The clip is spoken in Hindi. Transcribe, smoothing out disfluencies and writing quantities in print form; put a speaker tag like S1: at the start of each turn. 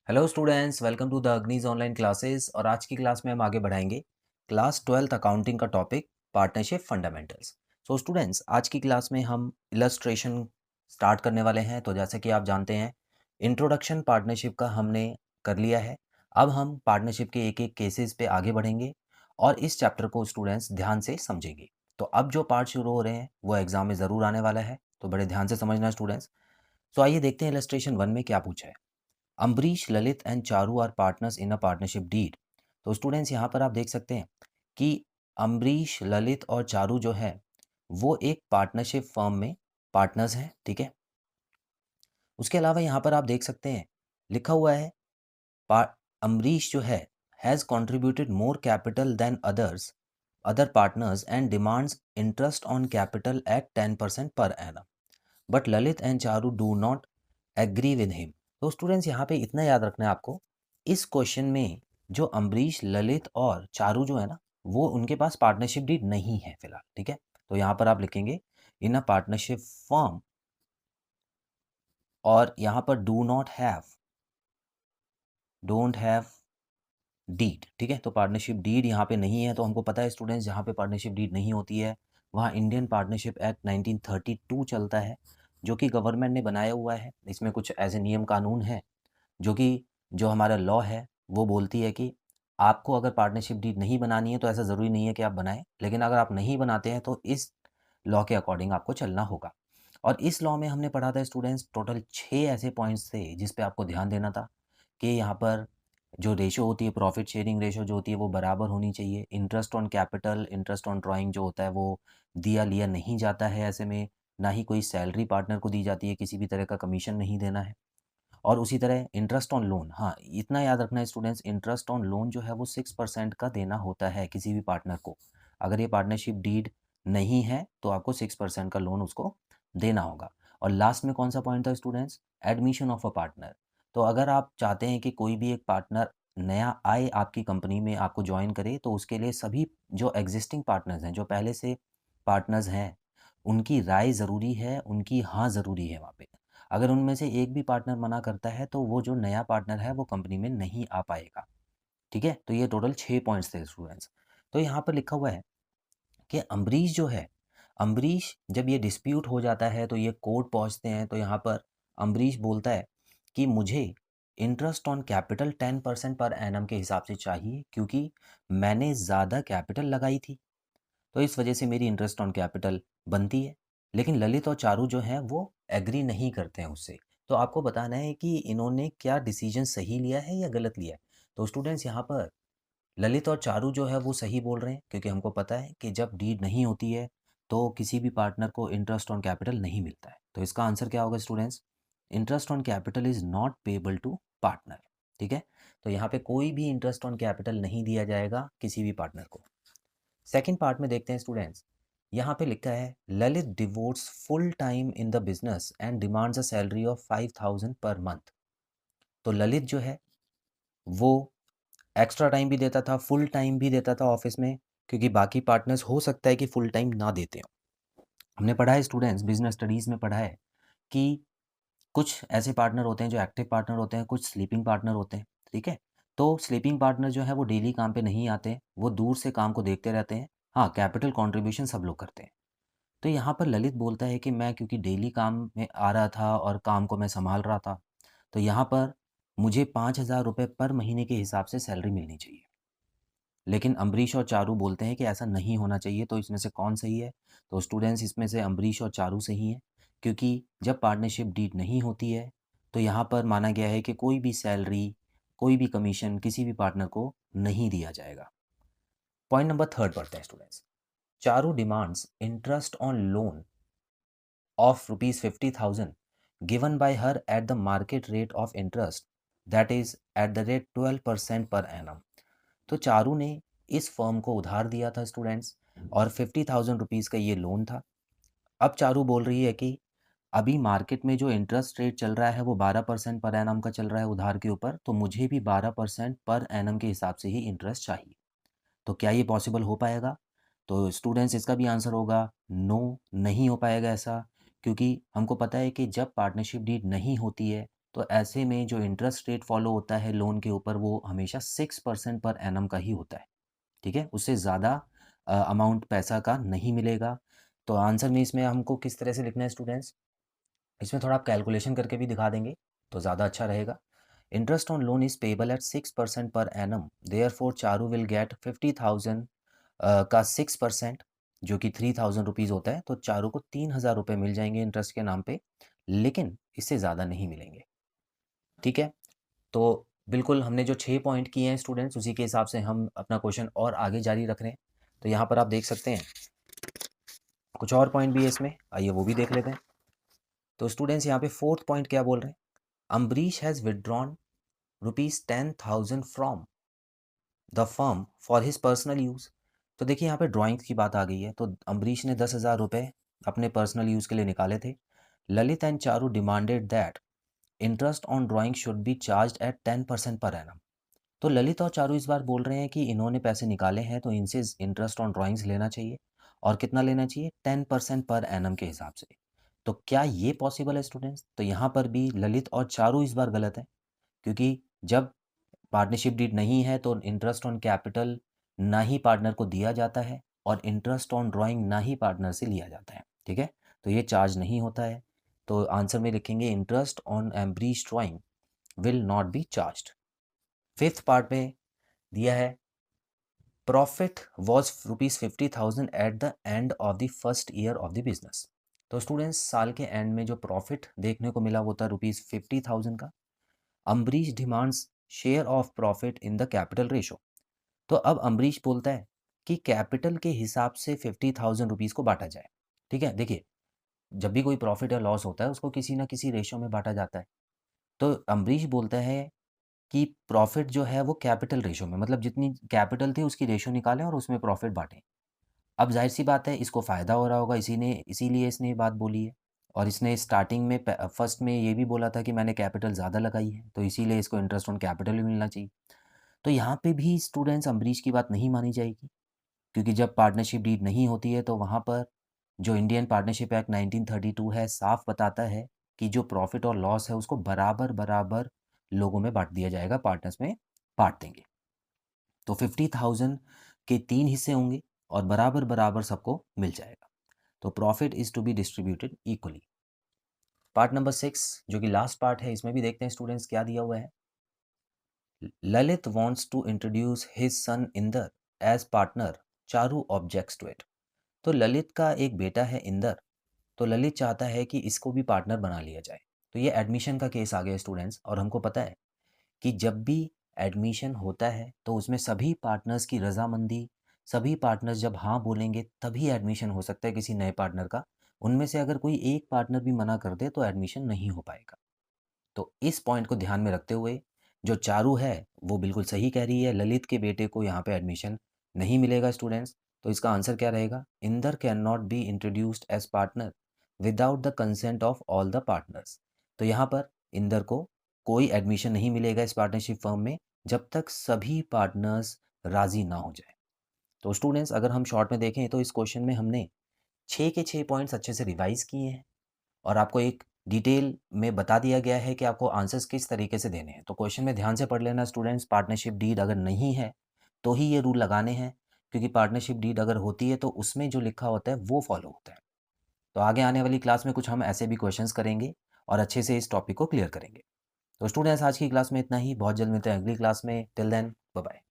S1: Hello students, welcome to the अग्निज ऑनलाइन क्लासेस। और आज की क्लास में हम आगे बढ़ाएंगे क्लास 12th अकाउंटिंग का topic partnership fundamentals. So students, आज की क्लास में हम इलस्ट्रेशन स्टार्ट करने वाले हैं। तो जैसे कि आप जानते हैं, इंट्रोडक्शन पार्टनरशिप का हमने कर लिया है। अब हम पार्टनरशिप के एक एक केसेस पे आगे बढ़ेंगे और इस चैप्टर को स्टूडेंट्स ध्यान से समझेंगे। तो अब जो पार्ट शुरू हो रहे हैं वो एग्जाम में ज़रूर आने वाला है, तो बड़े ध्यान से समझना स्टूडेंट्स। सो आइए देखते हैं इलस्ट्रेशन 1 में क्या पूछा है। Ambareesh, Lalit and Charu are partners in a partnership deed. तो स्टूडेंट्स, यहाँ पर आप देख सकते हैं कि अम्बरीश, ललित और चारू जो है वो एक पार्टनरशिप फर्म में पार्टनर्स हैं, ठीक है। उसके अलावा यहाँ पर आप देख सकते हैं लिखा हुआ है अम्बरीश जो है has contributed more capital than other partners and demands interest on capital at 10% per annum, but Lalit and Charu do not agree with him. तो स्टूडेंट्स, यहाँ पे इतना याद रखना है आपको, इस क्वेश्चन में जो अम्बरीश, ललित और चारू जो है ना, वो उनके पास पार्टनरशिप डीड नहीं है फिलहाल, ठीक है। तो यहाँ पर आप लिखेंगे इन अ पार्टनरशिप फर्म, और यहाँ पर डोंट हैव डीड, ठीक है। तो पार्टनरशिप डीड यहाँ पे नहीं है। तो हमको पता है स्टूडेंट्स, जहाँ पे पार्टनरशिप डीड नहीं होती है वहाँ इंडियन पार्टनरशिप एक्ट 1932 चलता है, जो कि गवर्नमेंट ने बनाया हुआ है। इसमें कुछ ऐसे नियम कानून हैं जो कि जो हमारा लॉ है वो बोलती है कि आपको अगर पार्टनरशिप डीड नहीं बनानी है तो ऐसा ज़रूरी नहीं है कि आप बनाएं, लेकिन अगर आप नहीं बनाते हैं तो इस लॉ के अकॉर्डिंग आपको चलना होगा। और इस लॉ में हमने पढ़ा था स्टूडेंट्स, टोटल 6 ऐसे पॉइंट्स थे जिस पे आपको ध्यान देना था कि यहाँ पर जो रेशो होती है, प्रॉफिट शेयरिंग रेशो जो होती है वो बराबर होनी चाहिए। Interest on capital, interest on drawing जो होता है वो दिया लिया नहीं जाता है ऐसे में। ना ही कोई सैलरी पार्टनर को दी जाती है, किसी भी तरह का कमीशन नहीं देना है। और उसी तरह इंटरेस्ट ऑन लोन, हाँ इतना याद रखना है स्टूडेंट्स, इंटरेस्ट ऑन लोन जो है वो 6% का देना होता है किसी भी पार्टनर को। अगर ये पार्टनरशिप डीड नहीं है तो आपको 6% का लोन उसको देना होगा। और लास्ट में कौन सा पॉइंट था students? Admission of a partner. तो अगर आप चाहते हैं कि कोई भी एक पार्टनर नया आए आपकी कंपनी में, आपको ज्वाइन करे, तो उसके लिए सभी जो एग्जिस्टिंग पार्टनर्स हैं, जो पहले से पार्टनर्स हैं, उनकी राय ज़रूरी है, उनकी हाँ ज़रूरी है वहाँ पे। अगर उनमें से एक भी पार्टनर मना करता है तो वो जो नया पार्टनर है वो कंपनी में नहीं आ पाएगा, ठीक है। तो ये टोटल 6 पॉइंट्स थे स्टूडेंट्स। तो यहाँ पर लिखा हुआ है कि अम्बरीश जो है, अम्बरीश जब ये डिस्प्यूट हो जाता है तो ये कोर्ट पहुँचते हैं, तो यहाँ पर अम्बरीश बोलता है कि मुझे interest on capital 10% per annum के हिसाब से चाहिए, क्योंकि मैंने ज़्यादा कैपिटल लगाई थी, तो इस वजह से मेरी इंटरेस्ट ऑन कैपिटल बनती है। लेकिन ललित और चारू जो हैं वो एग्री नहीं करते हैं उससे। तो आपको बताना है कि इन्होंने क्या डिसीजन सही लिया है या गलत लिया है। तो स्टूडेंट्स, यहाँ पर ललित और चारू जो है वो सही बोल रहे हैं, क्योंकि हमको पता है कि जब डीड नहीं होती है तो किसी भी पार्टनर को इंटरेस्ट ऑन कैपिटल नहीं मिलता है। तो इसका आंसर क्या होगा students? Interest on capital is not payable to partner, ठीक है। तो यहाँ पे कोई भी इंटरेस्ट ऑन कैपिटल नहीं दिया जाएगा किसी भी पार्टनर को। सेकेंड पार्ट में देखते हैं स्टूडेंट्स, यहाँ पे लिखा है Lalit devotees full time in the business and demands a salary of 5000 per month. तो ललित जो है वो एक्स्ट्रा टाइम भी देता था, फुल टाइम भी देता था ऑफिस में, क्योंकि बाकी पार्टनर्स हो सकता है कि फुल टाइम ना देते हो। हमने पढ़ा है स्टूडेंट्स, बिजनेस स्टडीज़ में पढ़ा है कि कुछ ऐसे पार्टनर होते हैं जो एक्टिव पार्टनर होते हैं, कुछ स्लीपिंग पार्टनर होते हैं, ठीक है। तो स्लीपिंग पार्टनर जो है वो डेली काम पे नहीं आते, वो दूर से काम को देखते रहते हैं। हाँ, कैपिटल कंट्रीब्यूशन सब लोग करते हैं। तो यहाँ पर ललित बोलता है कि मैं क्योंकि डेली काम में आ रहा था और काम को मैं संभाल रहा था, तो यहाँ पर मुझे 5,000 रुपये पर महीने के हिसाब से सैलरी मिलनी चाहिए। लेकिन अम्बरीश और चारू बोलते हैं कि ऐसा नहीं होना चाहिए। तो इसमें से कौन सही है? तो स्टूडेंट्स, इसमें से अम्बरीश और चारू सही हैं, क्योंकि जब पार्टनरशिप डीड नहीं होती है तो यहाँ पर माना गया है कि कोई भी सैलरी, कोई भी कमीशन किसी भी पार्टनर को नहीं दिया जाएगा। पॉइंट नंबर थर्ड पढ़ते हैं students. Charu demands interest on loan of rupees 50,000 given by her at the market rate of interest, that is at the rate 12% per annum। तो चारू ने इस फर्म को उधार दिया था स्टूडेंट्स, और 50,000 रुपीज़ का ये लोन था। अब चारू बोल रही है कि अभी मार्केट में जो इंटरेस्ट रेट चल रहा है वो 12% पर एनम का चल रहा है उधार के ऊपर, तो मुझे भी 12% पर एनम के हिसाब से ही इंटरेस्ट चाहिए। तो क्या ये पॉसिबल हो पाएगा? तो स्टूडेंट्स, इसका भी आंसर होगा नो, नहीं हो पाएगा ऐसा, क्योंकि हमको पता है कि जब पार्टनरशिप डीड नहीं होती है तो ऐसे में जो इंटरेस्ट रेट फॉलो होता है लोन के ऊपर वो हमेशा 6% पर एनम का ही होता है, ठीक है? उससे ज़्यादा अमाउंट पैसा का नहीं मिलेगा। तो आंसर में इसमें हमको किस तरह से लिखना है स्टूडेंट्स? इसमें थोड़ा आप कैलकुलेशन करके भी दिखा देंगे तो ज़्यादा अच्छा रहेगा। Interest on loan is payable eight 6% per annum, therefore Charu will get 50,000 का 6% जो कि 3,000 रुपीज़ होता है, तो चारू को 3,000 रुपये मिल जाएंगे इंटरेस्ट के नाम पे, लेकिन इससे ज़्यादा नहीं मिलेंगे, ठीक है? तो बिल्कुल हमने जो 6 पॉइंट किए हैं स्टूडेंट्स उसी के हिसाब से हम अपना क्वेश्चन और आगे जारी रख रहे हैं। तो यहाँ पर आप देख सकते हैं कुछ और पॉइंट भी है इसमें, आइए वो भी देख लेते हैं। तो स्टूडेंट्स यहाँ पे फोर्थ पॉइंट क्या बोल रहे हैं? Ambarish has withdrawn ₹10,000 from the firm for his personal use. तो देखिए यहाँ पे ड्राइंग्स की बात आ गई है, तो अम्बरीश ने 10,000 रुपये अपने पर्सनल यूज़ के लिए निकाले थे। Lalit and Charu demanded that interest on drawing should be charge at 10% per annum. तो ललित और चारू इस बार बोल रहे हैं कि इन्होंने पैसे निकाले हैं तो इनसे इंटरेस्ट ऑन ड्राइंग्स लेना चाहिए, और कितना लेना चाहिए? 10% पर एनम के हिसाब से। तो क्या ये पॉसिबल है स्टूडेंट्स? तो यहाँ पर भी ललित और चारू इस बार गलत है, क्योंकि जब पार्टनरशिप डीड नहीं है तो इंटरेस्ट ऑन कैपिटल ना ही पार्टनर को दिया जाता है और इंटरेस्ट ऑन ड्राइंग ना ही पार्टनर से लिया जाता है, ठीक है? तो ये चार्ज नहीं होता है। तो आंसर में लिखेंगे इंटरेस्ट ऑन एम्ब्रीज drawing will not be charged. Fifth part में दिया है profit was ₹50,000 at the end of the first year of the business. तो स्टूडेंट्स साल के एंड में जो प्रॉफिट देखने को मिला वो था ₹50,000 का। Ambarish demands share of profit in the capital ratio. तो अब अम्बरीश बोलता है कि कैपिटल के हिसाब से 50,000 रुपीज़ को बांटा जाए, ठीक है? देखिए, जब भी कोई प्रॉफिट या लॉस होता है उसको किसी ना किसी रेशो में बांटा जाता है। तो अम्बरीश बोलता है कि प्रॉफिट जो है वो कैपिटल रेशो में, मतलब जितनी कैपिटल थी उसकी रेशो निकालें और उसमें प्रॉफिट बांटें। अब जाहिर सी बात है इसको फ़ायदा हो रहा होगा, इसीलिए इसने ये बात बोली है। और इसने स्टार्टिंग में फर्स्ट में ये भी बोला था कि मैंने कैपिटल ज़्यादा लगाई है, तो इसीलिए इसको इंटरेस्ट ऑन कैपिटल भी मिलना चाहिए। तो यहाँ पे भी स्टूडेंट्स अम्बरीश की बात नहीं मानी जाएगी, क्योंकि जब पार्टनरशिप डीड नहीं होती है तो वहाँ पर जो इंडियन पार्टनरशिप एक्ट 1932 है साफ बताता है कि जो प्रॉफिट और लॉस है उसको बराबर बराबर लोगों में बांट दिया जाएगा, पार्टनर्स में बांट देंगे। तो 50,000 के 3 हिस्से होंगे और बराबर बराबर सबको मिल जाएगा। तो profit is to be distributed equally. Part number 6 जो कि लास्ट पार्ट है, इसमें भी देखते हैं स्टूडेंट्स क्या दिया हुआ है। Lalit wants to introduce his son Inder as partner, Charu objects to it. तो ललित का एक बेटा है इंदर, तो ललित चाहता है कि इसको भी पार्टनर बना लिया जाए। तो ये एडमिशन का केस आ गया स्टूडेंट्स, और हमको पता है कि जब भी एडमिशन होता है तो उसमें सभी पार्टनर्स की रजामंदी, सभी पार्टनर्स जब हाँ बोलेंगे तभी एडमिशन हो सकता है किसी नए पार्टनर का। उनमें से अगर कोई एक पार्टनर भी मना कर दे तो एडमिशन नहीं हो पाएगा। तो इस पॉइंट को ध्यान में रखते हुए जो चारू है वो बिल्कुल सही कह रही है, ललित के बेटे को यहाँ पे एडमिशन नहीं मिलेगा स्टूडेंट्स। तो इसका आंसर क्या रहेगा? Inder can not be introduced as partner without the consent of all the partners. तो यहाँ पर इंदर को कोई एडमिशन नहीं मिलेगा इस पार्टनरशिप फर्म में जब तक सभी पार्टनर्स राजी ना हो जाए। तो स्टूडेंट्स अगर हम शॉर्ट में देखें तो इस क्वेश्चन में हमने 6 के 6 पॉइंट्स अच्छे से रिवाइज किए हैं और आपको एक डिटेल में बता दिया गया है कि आपको आंसर्स किस तरीके से देने हैं। तो क्वेश्चन में ध्यान से पढ़ लेना स्टूडेंट्स, पार्टनरशिप डीड अगर नहीं है तो ही ये रूल लगाने हैं, क्योंकि पार्टनरशिप डीड अगर होती है तो उसमें जो लिखा होता है वो फॉलो होता है। तो आगे आने वाली क्लास में कुछ हम ऐसे भी क्वेश्चंस करेंगे और अच्छे से इस टॉपिक को क्लियर करेंगे। तो स्टूडेंट्स आज की क्लास में इतना ही, बहुत जल्द मिलते हैं अगली क्लास में। Till then bye bye.